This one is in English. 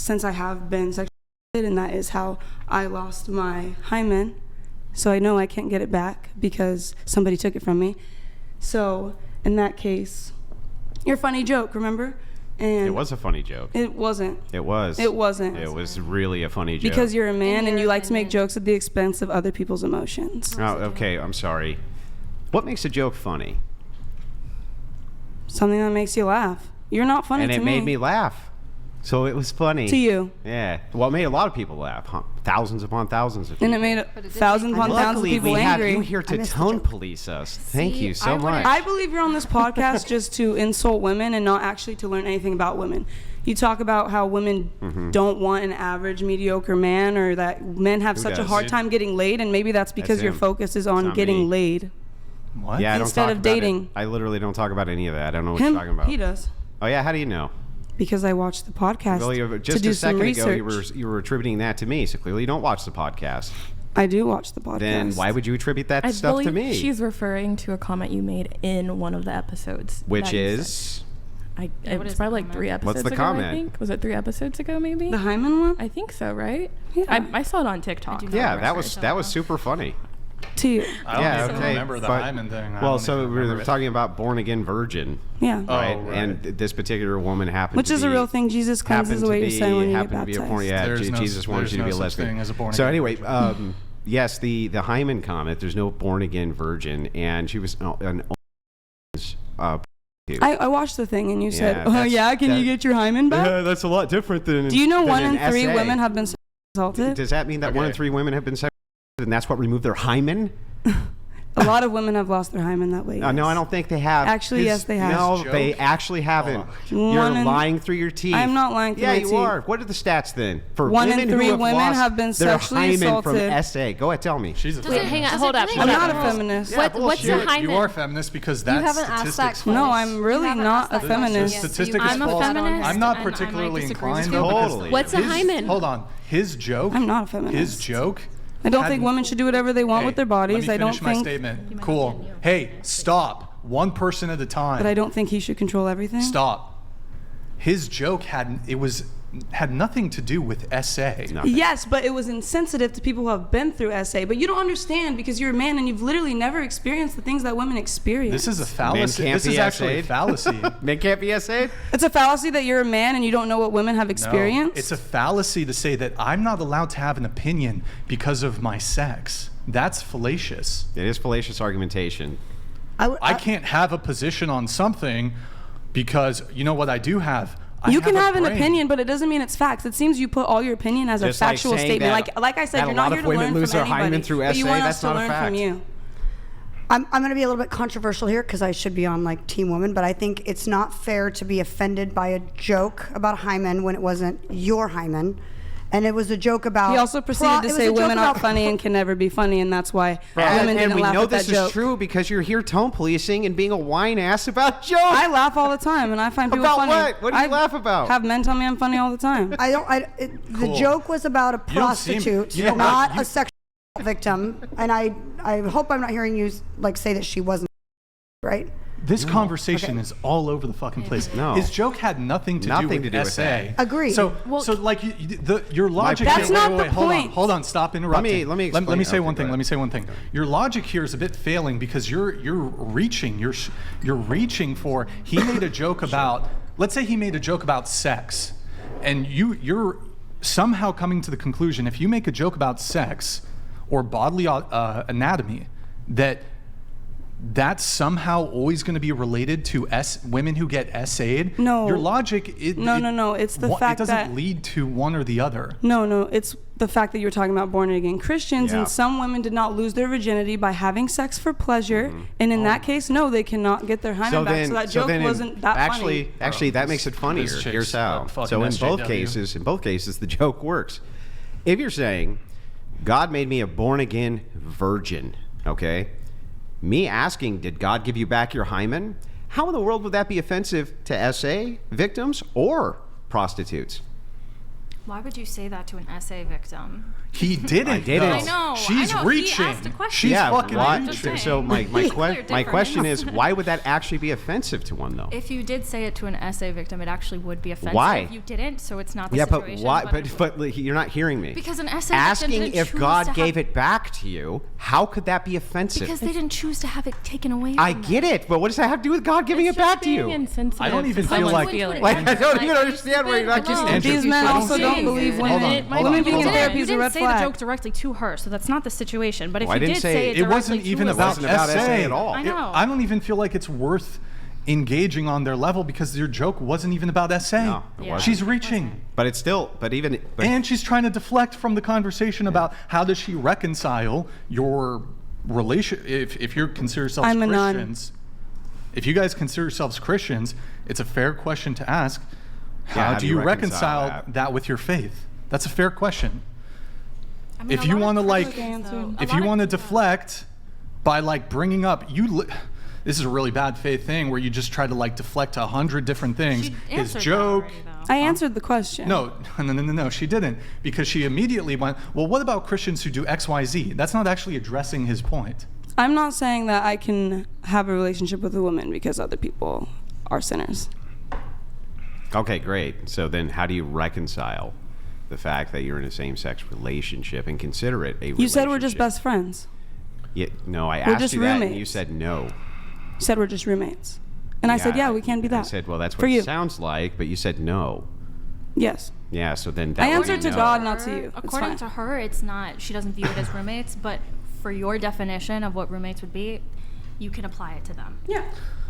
since I have been sexually assaulted, and that is how I lost my hymen, so I know I can't get it back because somebody took it from me. So in that case, your funny joke, remember? And it was a funny joke. It wasn't. It was. It wasn't. It was really a funny joke. Because you're a man and you like to make jokes at the expense of other people's emotions. Oh, okay. I'm sorry. What makes a joke funny? Something that makes you laugh. You're not funny to me. And it made me laugh. So it was funny. To you. Yeah. Well, it made a lot of people laugh. Thousands upon thousands of people. And it made thousands upon thousands of people angry. Luckily, we have you here to tone police us. Thank you so much. I believe you're on this podcast just to insult women and not actually to learn anything about women. You talk about how women don't want an average, mediocre man, or that men have such a hard time getting laid, and maybe that's because your focus is on getting laid. What? Yeah, instead of dating. I literally don't talk about any of that. I don't know what you're talking about. He does. Oh, yeah? How do you know? Because I watched the podcast Just to do a second some ago, research. you were attributing that to me, so clearly you don't watch the podcast. I do watch the podcast. Then why would you attribute that stuff to me? She's referring to a comment you made in one of the episodes. Which is? It's probably like 3 episodes ago. What's the comment? I think. Was it 3 episodes ago, maybe? The hymen one? I think so, right? Yeah. I saw it on TikTok. Yeah, that was super funny. To you. I don't even remember the hymen thing. Well, so we were talking about born again virgin. Yeah. Right? And this particular woman happened Which to is be, a real thing. Jesus cleanses away your sin when you get baptized. Jesus wanted you to be a lesbian. So anyway, yes, the hymen comment, there's no born again virgin, and she was an I watched the thing and you said, oh yeah, can you get your hymen back? Yeah, that's a lot different than. Do you know 1 in 3 women have been assaulted? Does that mean that 1 in 3 women have been sexually assaulted and that's what removed their hymen? A lot of women have lost their hymen that way. Yes. No, I don't think they have. Actually, yes, they have. No, they actually haven't. You're lying through your teeth. I'm not lying through my teeth. Yeah, you are. What are the stats then? For 1 in 3 women have been their sexually hymen assaulted. from SA. Go ahead, tell me. Wait, hang on, hold up. I'm not a feminist. What's a hymen? You are a feminist because that's statistics. No, I'm really not a feminist. Statistics I'm a feminist. I'm not particularly inclined. Totally. What's a hymen? Hold on. His joke. I'm not a feminist. His joke. I don't think women should do whatever they want with their bodies. Let me I don't finish think. my statement. Cool. Hey, stop. One person at a time. But I don't think he should control everything. Stop. His joke had nothing to do with SA. Nothing. Yes, but it was insensitive to people who have been through SA. But you don't understand because you're a man and you've literally never experienced the things that women experience. This is a fallacy. Men can't This is be actually a SA'd. fallacy. Men can't be SA'd? It's a fallacy that you're a man and you don't know what women have experienced. No, it's a fallacy to say that I'm not allowed to have an opinion because of my sex. That's fallacious. It is fallacious argumentation. I can't have a position on something because you know what I do have? You can have an opinion, but it doesn't mean it's facts. It seems you put all your opinion as a factual statement. Like I said, you're not here to learn from anybody, but you want us to learn from you. I'm going to be a little bit controversial here because I should be on like Team Woman, but I think it's not fair to be offended by a joke about hymen when it wasn't your hymen. And it was a joke about... He also proceeded to say women aren't funny and can never be funny, and that's why women didn't laugh at that joke. And we know this is true because you're here tone policing and being a whine ass about jokes. I laugh all the time, and I find people funny. About what? What do you laugh about? Have men tell me I'm funny all the time. The joke was about a prostitute, not a sexual victim. And I hope I'm not hearing you like say that she wasn't, right? This conversation is all over the fucking place. No. His joke had nothing to do with SA. Agreed. So like your logic. That's not the point. Hold on. Stop interrupting. Let me say one thing. Let me say one thing. Your logic here is a bit failing because you're reaching. You're reaching for. He made a joke about. Let's say he made a joke about sex, and you're somehow coming to the conclusion if you make a joke about sex or bodily anatomy that's somehow always going to be related to women who get SA'd. No. Your logic... No. It's the fact that... It doesn't lead to one or the other. No. It's the fact that you're talking about born-again Christians, and some women did not lose their virginity by having sex for pleasure. And in that case, no, they cannot get their hymen back. So that joke wasn't that funny. Actually, that makes it funnier. Here's how. So in both cases, the joke works. If you're saying, God made me a born-again virgin, okay? Me asking, did God give you back your hymen? How in the world would that be offensive to SA victims or prostitutes? Why would you say that to an SA victim? He didn't. I didn't. though. I know, She's I know. He reaching. asked a question. She's Yeah, fucking why, reaching. so my different. question is, why would that actually be offensive to one, though? If you did say it to an SA victim, it actually would be offensive. Why? If you didn't, so it's not the Yeah, but situation. why? But you're not hearing me. Because an SA victim asking didn't if choose God to gave have, it back to you, how could that be offensive? because they didn't choose to have it taken away from I them. get it, but what does that have to do with God giving it back to you? Insensitive I don't even to feel someone's like- feelings. Like, I don't even understand where you're not just. Andrew, These men I don't also see- don't believe Hold on, women. hold on, Women being hold in on. therapy You is a didn't red say the flag. joke directly to her, so that's not the situation. But if Well, I you didn't did say say it- it It wasn't directly even to about wasn't about SA SA at all. I know. I don't even feel like it's worth engaging on their level because your joke wasn't even about SA. No, it Yeah. wasn't. She's reaching. But it's still. But even. But And she's trying to deflect from the conversation about how does she reconcile your relation. If you consider yourselves I'm a nun. Christians, if you guys consider yourselves Christians, it's a fair question to ask. How do you reconcile that with your faith? That's a fair question. I mean, If a you lot of want to like, Christians, though- if a you lot want to of- deflect by like bringing up this is a really bad faith thing where you just try to like deflect 100 different things. She His answered that joke. already, though. I answered the question. No, she didn't, because she immediately went, well, what about Christians who do X, Y, Z? That's not actually addressing his point. I'm not saying that I can have a relationship with a woman because other people are sinners. Okay, great. So then, how do you reconcile the fact that you're in a same-sex relationship and consider it a relationship? You said we're just best friends. Yeah, no, I We're asked just you that, and you roommates. said no. You said we're just roommates. And I said, yeah, we can be that. I said, well, that's For what you. it sounds like, but you said no. Yes. Yeah, so then that I would answered be to no. God, not to you. It's According fine. to her, it's not. She doesn't view it as roommates, but for your definition of what roommates would be, you can apply it to them. Yeah.